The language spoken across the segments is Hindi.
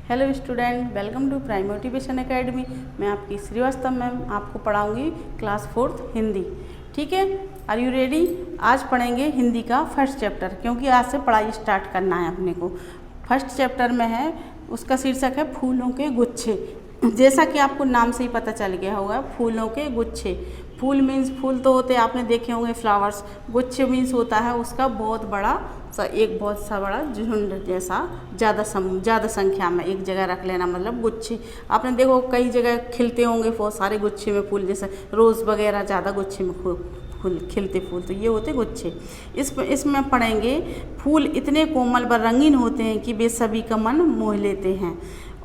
Hello student, welcome to prime motivation academy. मैं आपकी श्रीवास्तव मैम आपको पढ़ाऊंगी क्लास 4th हिंदी। ठीक है, आर यू रेडी? आज पढ़ेंगे हिंदी का फर्स्ट चैप्टर, क्योंकि आज से पढ़ाई स्टार्ट करना है अपने को। फर्स्ट चैप्टर में है, उसका शीर्षक है फूलों के गुच्छे। जैसा कि आपको नाम से ही पता चल गया होगा, फूलों के गुच्छे। फूल मीन्स फूल तो होते आपने देखे होंगे फ्लावर्स, गुच्छे मीन्स होता है उसका बहुत बड़ा एक बहुत सा बड़ा झुंड जैसा, ज़्यादा संख्या में एक जगह रख लेना, मतलब गुच्छे। आपने देखो कई जगह खिलते होंगे बहुत सारे गुच्छे में फूल, जैसे रोज़ वगैरह ज़्यादा गुच्छे में फूल खिलते फूल, तो ये होते गुच्छे। इसमें पढ़ेंगे फूल इतने कोमल व रंगीन होते हैं कि वे सभी का मन मोह लेते हैं,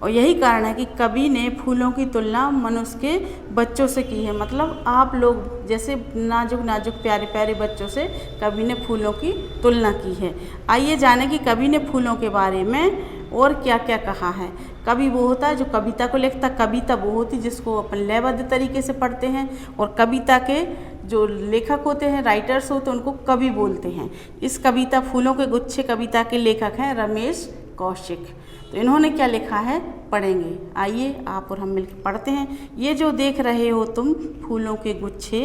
और यही कारण है कि कवि ने फूलों की तुलना मनुष्य के बच्चों से की है। मतलब आप लोग जैसे नाजुक नाजुक प्यारे प्यारे बच्चों से कवि ने फूलों की तुलना की है। आइए जाने कि कवि ने फूलों के बारे में और क्या क्या कहा है। कवि वो होता है जो कविता को लिखता, कविता वो होती जिसको अपन लयबद्ध तरीके से पढ़ते हैं, और कविता के जो लेखक होते हैं, राइटर्स होते हैं, उनको कवि बोलते हैं। इस कविता फूलों के गुच्छे कविता के लेखक हैं रमेश कौशिक। तो इन्होंने क्या लिखा है पढ़ेंगे। आइए आप और हम मिलकर पढ़ते हैं। ये जो देख रहे हो तुम फूलों के गुच्छे,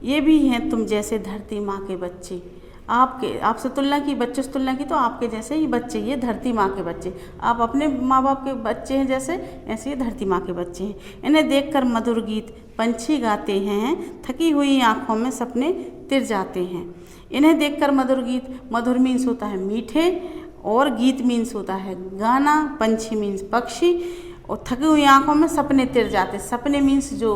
ये भी हैं तुम जैसे धरती माँ के बच्चे। आपसे तुलना की, बच्चों से तुलना की, तो आपके जैसे ही बच्चे, ये धरती माँ के बच्चे। आप अपने माँ बाप के बच्चे हैं जैसे, ऐसे ये धरती माँ के बच्चे हैं। इन्हें देखकर मधुर गीत पंछी गाते हैं, थकी हुई आँखों में सपने तिर जाते हैं। इन्हें देखकर मधुर गीत, मधुर मीन्स होता है मीठे, और गीत मीन्स होता है गाना, पंछी मीन्स पक्षी, और थकी हुई आंखों में सपने तिर जाते। सपने मीन्स जो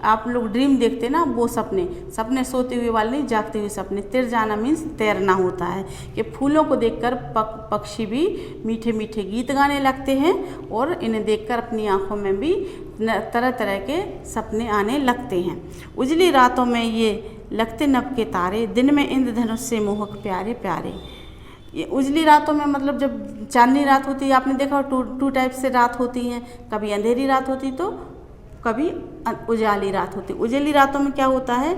आप लोग ड्रीम देखते ना, वो सपने सोते हुए वाले नहीं, जागते हुए सपने। तिर जाना मीन्स तैरना होता है। कि फूलों को देखकर पक्षी भी मीठे मीठे गीत गाने लगते हैं, और इन्हें देखकर अपनी आंखों में भी तरह तरह के सपने आने लगते हैं। उजली रातों में ये लगते नभ के तारे, दिन में इंद्रधनुष से मोहक प्यारे प्यारे। ये उजली रातों में मतलब जब चांदनी रात होती है, आपने देखा टू टाइप से रात होती हैं, कभी अंधेरी रात होती तो कभी उजाली रात होती। उजली रातों में क्या होता है,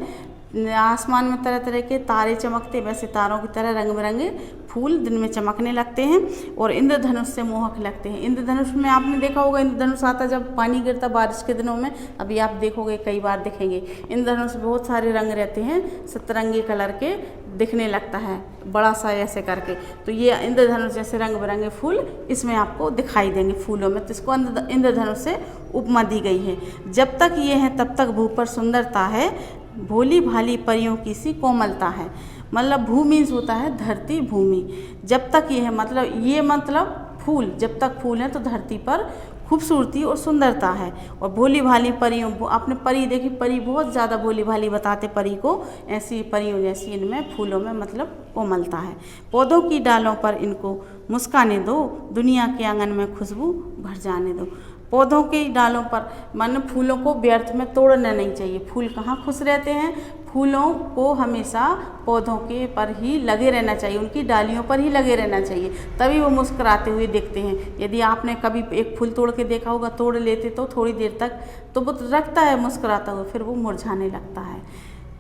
आसमान में तरह तरह के तारे चमकते, वैसे तारों की तरह रंग बिरंगे फूल दिन में चमकने लगते हैं, और इंद्रधनुष से मोहक लगते हैं। इंद्रधनुष में आपने देखा होगा, इंद्रधनुष आता जब पानी गिरता बारिश के दिनों में, अभी आप देखोगे कई बार दिखेंगे। इंद्रधनुष बहुत सारे रंग रहते हैं, सतरंगी कलर के दिखने लगता है, बड़ा सा ऐसे करके। तो ये इंद्रधनुष जैसे रंग बिरंगे फूल इसमें आपको दिखाई देंगे फूलों में, तो इसको इंद्रधनुष से उपमा दी गई है। जब तक ये है तब तक भू पर सुंदरता है, भोली भाली परियों की सी कोमलता है। मतलब भू मीन्स होता है धरती, भूमि। जब तक ये है मतलब ये मतलब फूल, जब तक फूल है तो धरती पर खूबसूरती और सुंदरता है। और भोली भाली परियों, आपने परी देखी, परी बहुत ज़्यादा भोली भाली बताते परी को, ऐसी परियों जैसी इनमें फूलों में मतलब कोमलता है। पौधों की डालों पर इनको मुस्काने दो, दुनिया के आंगन में खुशबू भर जाने दो। पौधों के डालों पर, मानो फूलों को व्यर्थ में तोड़ना नहीं चाहिए। फूल कहाँ खुश रहते हैं, फूलों को हमेशा पौधों के पर ही लगे रहना चाहिए, उनकी डालियों पर ही लगे रहना चाहिए, तभी वो मुस्कुराते हुए दिखते हैं। यदि आपने कभी एक फूल तोड़ के देखा होगा, तोड़ लेते तो थोड़ी देर तक तो वो रखता है मुस्कुराता हुआ, फिर वो मुरझाने लगता है।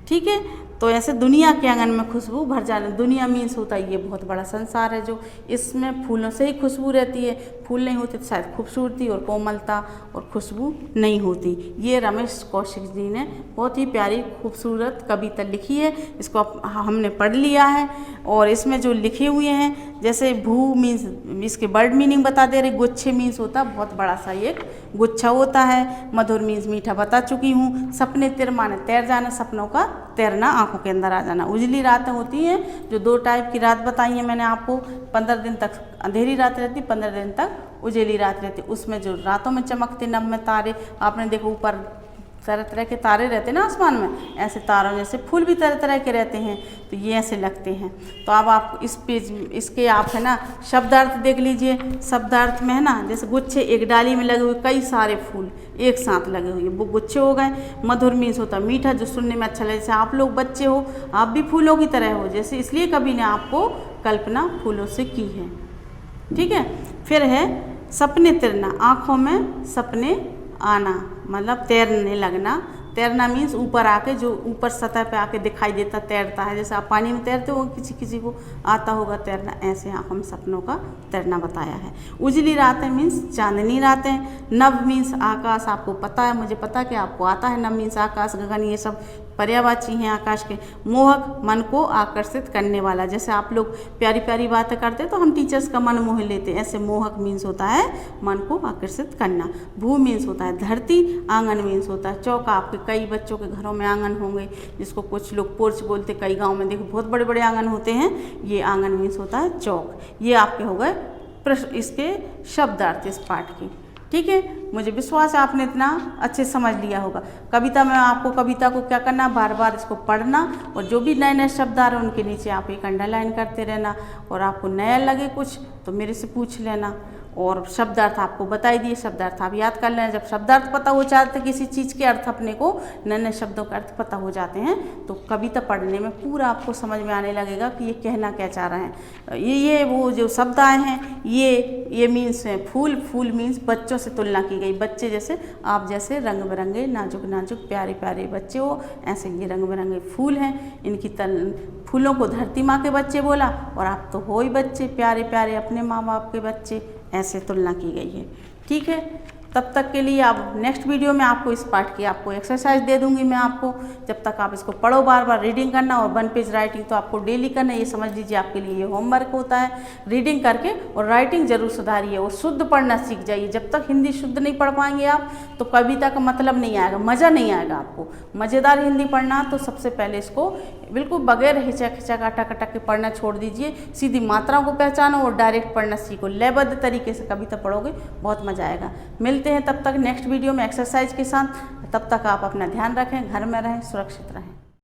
ठीक है, तो ऐसे दुनिया के आंगन में खुशबू भर जाने। दुनिया मीन्स होता है ये बहुत बड़ा संसार है, जो इसमें फूलों से ही खुशबू रहती है। फूल नहीं होते तो शायद खूबसूरती और कोमलता और खुशबू नहीं होती। ये रमेश कौशिक जी ने बहुत ही प्यारी खूबसूरत कविता लिखी है, इसको हमने पढ़ लिया है। और इसमें जो लिखे हुए हैं, जैसे भू मीन्स इसके वर्ड मीनिंग बता दे रहे, गुच्छे मीन्स होता है बहुत बड़ा सा एक गुच्छा होता है। मधुर मीन्स मीठा बता चुकी हूँ। सपने तिर माने तैर जाना, सपनों का तैरना, आंखों के अंदर आ जाना। उजली रातें होती हैं, जो 2 टाइप की रात बताई है मैंने आपको। 15 दिन तक अंधेरी रात रहती, 15 दिन तक उजली रात रहती। उसमें जो रातों में चमकते नभ में तारे, आपने देखो ऊपर तरह तरह के तारे रहते हैं ना आसमान में, ऐसे तारों जैसे फूल भी तरह तरह के रहते हैं, तो ये ऐसे लगते हैं। तो अब आप इस पेज इसके आप है ना शब्दार्थ देख लीजिए। शब्दार्थ में है ना, जैसे गुच्छे, एक डाली में लगे हुए कई सारे फूल एक साथ लगे हुए, वो गुच्छे हो गए। मधुर मीन्स होता मीठा, जो सुनने में अच्छा लगे। जैसे आप लोग बच्चे हो, आप भी फूलों की तरह हो, जैसे इसलिए कवि ने आपको कल्पना फूलों से की है। ठीक है, फिर है सपने तिरना, आँखों में सपने आना, मतलब तैरने लगना, तैरना मीन्स ऊपर आके, जो ऊपर सतह पे आके दिखाई देता, तैरता है। जैसे आप पानी में तैरते हो, किसी किसी को आता होगा तैरना, ऐसे हम सपनों का तैरना बताया है। उजली रातें मीन्स चांदनी रातें। नभ मीन्स आकाश, आपको पता है, मुझे पता है कि आपको आता है। नभ मीन्स आकाश, गगन, ये सब पर्यायवाची हैं आकाश के। मोहक, मन को आकर्षित करने वाला। जैसे आप लोग प्यारी प्यारी बातें करते हैं तो हम टीचर्स का मन मोह लेते हैं, ऐसे मोहक मीन्स होता है मन को आकर्षित करना। भू मीन्स होता है धरती। आंगन मीन्स होता है चौका। आपके कई बच्चों के घरों में आंगन होंगे, जिसको कुछ लोग पोर्च बोलते, कई गाँव में देखो बहुत बड़े बड़े आंगन होते हैं। ये आंगन मीन्स होता है चौक। ये आपके हो गए प्रश्न, इसके शब्दार्थ इस पाठ की। ठीक है, मुझे विश्वास है आपने इतना अच्छे समझ लिया होगा। कविता में आपको, कविता को क्या करना, बार बार इसको पढ़ना, और जो भी नए नए शब्द आ रहे हैं उनके नीचे आप एक अंडरलाइन करते रहना, और आपको नया लगे कुछ तो मेरे से पूछ लेना। और शब्दार्थ आपको बताई दिए, शब्दार्थ आप याद कर लेना। जब शब्दार्थ पता हो जाते, किसी चीज़ के अर्थ अपने को, नए नए शब्दों के अर्थ पता हो जाते हैं, तो कविता पढ़ने में पूरा आपको समझ में आने लगेगा कि ये कहना क्या चाह रहे हैं। ये वो जो शब्द आए हैं, ये मीन्स है फूल। फूल मीन्स बच्चों से तुलना की गई। बच्चे जैसे आप जैसे रंग बिरंगे नाजुक नाजुक प्यारे प्यारे बच्चे हो, ऐसे ये रंग बिरंगे फूल हैं। इनकी फूलों को धरती माँ के बच्चे बोला, और आप तो हो ही बच्चे, प्यारे प्यारे अपने माँ बाप के बच्चे, ऐसे तुलना की गई है। ठीक है, तब तक के लिए अब नेक्स्ट वीडियो में आपको इस पाठ की आपको एक्सरसाइज दे दूंगी मैं आपको। जब तक आप इसको पढ़ो, बार बार रीडिंग करना, और 1 पेज राइटिंग तो आपको डेली करना है। ये समझ लीजिए आपके लिए ये होमवर्क होता है। रीडिंग करके और राइटिंग जरूर सुधारिए, और शुद्ध पढ़ना सीख जाइए। जब तक हिंदी शुद्ध नहीं पढ़ पाएंगे आप, तो कविता का मतलब नहीं आएगा, मज़ा नहीं आएगा आपको। मज़ेदार हिंदी पढ़ना तो सबसे पहले इसको बिल्कुल बगैर हिचक हिचक अटक अटक के पढ़ना छोड़ दीजिए। सीधी मात्राओं को पहचानो और डायरेक्ट पढ़ना सीखो। लयबद्ध तरीके से कविता पढ़ोगे, बहुत मज़ा आएगा। मिलते हैं तब तक नेक्स्ट वीडियो में एक्सरसाइज के साथ। तब तक आप अपना ध्यान रखें, घर में रहें, सुरक्षित रहें।